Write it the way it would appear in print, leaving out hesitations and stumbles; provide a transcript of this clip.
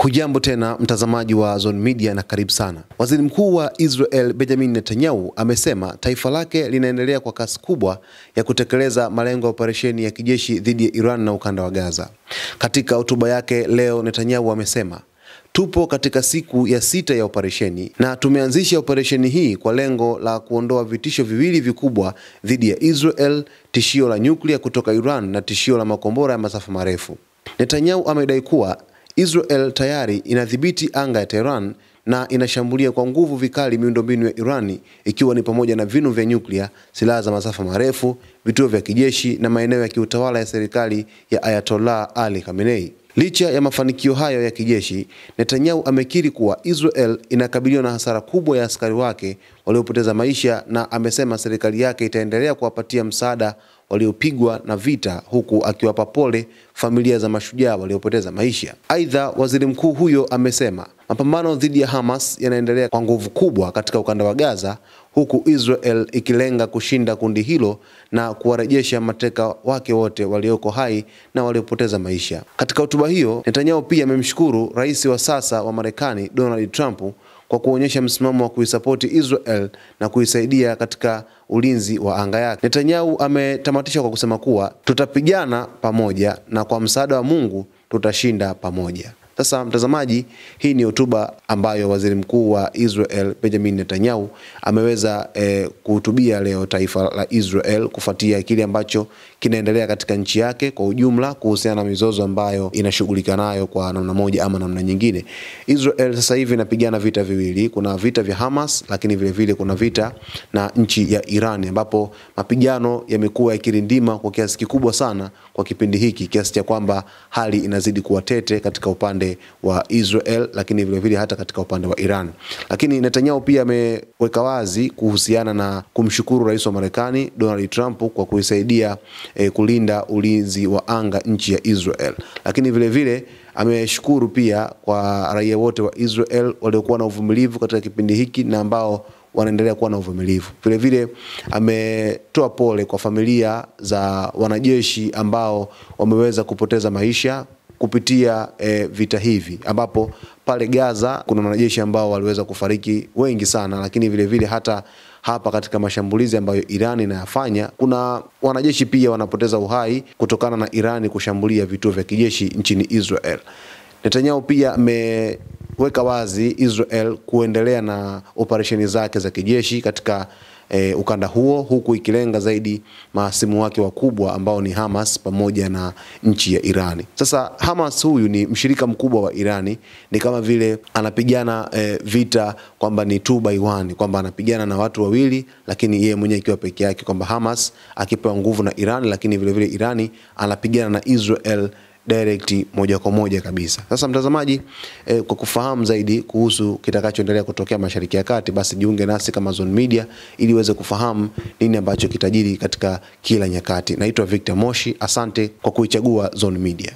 Hujambo tena mtazamaji wa Zone Media na karibu sana. Waziri Mkuu wa Israel Benjamin Netanyahu amesema taifa lake linaendelea kwa kasi kubwa ya kutekeleza malengo ya operesheni ya kijeshi dhidi ya Iran na ukanda wa Gaza. Katika hotuba yake leo, Netanyahu amesema, "Tupo katika siku ya 6 ya operesheni na tumeanzisha operesheni hii kwa lengo la kuondoa vitisho viwili vikubwa dhidi ya Israel, tishio la nyuklia kutoka Iran na tishio la makombora ya masafa marefu." Netanyahu amedai kuwa Israel tayari inadhibiti anga ya Tehran na inashambulia kwa nguvu vikali miundombinu ya Irani, ikiwa ni pamoja na vinu vya nyuklia, silaha za masafa marefu, vituo vya kijeshi na maeneo ya kiutawala ya serikali ya Ayatollah Ali Khamenei. Licha ya mafanikio hayo ya kijeshi, Netanyahu amekiri kuwa Israel inakabiliwa na hasara kubwa ya askari wake waliopoteza maisha, na amesema serikali yake itaendelea kuwapatia msaada waliopigwa na vita, huku akiwapa pole familia za mashujaa waliopoteza maisha. Aidha, waziri mkuu huyo amesema mapambano dhidi ya Hamas yanaendelea kwa nguvu kubwa katika ukanda wa Gaza, huku Israel ikilenga kushinda kundi hilo na kuwarejesha mateka wake wote walioko hai na waliopoteza maisha. Katika hotuba hiyo, Netanyahu pia amemshukuru rais wa sasa wa Marekani Donald Trump kwa kuonyesha msimamo wa kuisapoti Israel na kuisaidia katika ulinzi wa anga yake. Netanyahu ametamatisha kwa kusema kuwa tutapigana pamoja na kwa msaada wa Mungu tutashinda pamoja. Sasa mtazamaji, hii ni hotuba ambayo waziri mkuu wa Israel Benjamin Netanyahu ameweza kuhutubia leo taifa la Israel kufuatia kile ambacho kinaendelea katika nchi yake kwa ujumla kuhusiana na mizozo ambayo inashughulika nayo kwa namna moja ama namna nyingine. Israel sasa hivi inapigana vita viwili, kuna vita vya Hamas, lakini vile vile kuna vita na nchi ya Iran, ambapo mapigano yamekuwa yakirindima kwa kiasi kikubwa sana kwa kipindi hiki, kiasi cha kwamba hali inazidi kuwa tete katika upande wa Israel, lakini vile vile hata katika upande wa Iran. Lakini Netanyahu pia ameweka wazi kuhusiana na kumshukuru rais wa Marekani Donald Trump kwa kuisaidia kulinda ulinzi wa anga nchi ya Israel. Lakini vile vile ameshukuru pia kwa raia wote wa Israel waliokuwa na uvumilivu katika kipindi hiki na ambao wanaendelea kuwa na uvumilivu. Vile vile ametoa pole kwa familia za wanajeshi ambao wameweza kupoteza maisha kupitia vita hivi, ambapo pale Gaza kuna wanajeshi ambao waliweza kufariki wengi sana, lakini vile vile hata hapa katika mashambulizi ambayo Iran inayafanya kuna wanajeshi pia wanapoteza uhai kutokana na Iran kushambulia vituo vya kijeshi nchini Israel. Netanyahu pia ameweka wazi Israel kuendelea na operesheni zake za kijeshi katika ukanda huo, huku ikilenga zaidi mahasimu wake wakubwa ambao ni Hamas pamoja na nchi ya Irani. Sasa Hamas huyu ni mshirika mkubwa wa Irani, ni kama vile anapigana vita kwamba ni 2 by 1, kwamba anapigana na watu wawili, lakini yeye mwenyewe akiwa peke yake, kwamba Hamas akipewa nguvu na Irani, lakini vile vile Irani anapigana na Israel direct moja kwa moja kabisa. Sasa mtazamaji, kwa kufahamu zaidi kuhusu kitakachoendelea kutokea Mashariki ya Kati, basi jiunge nasi kama Zone Media ili uweze kufahamu nini ambacho kitajiri katika kila nyakati. Naitwa Victor Moshi, asante kwa kuichagua Zone Media.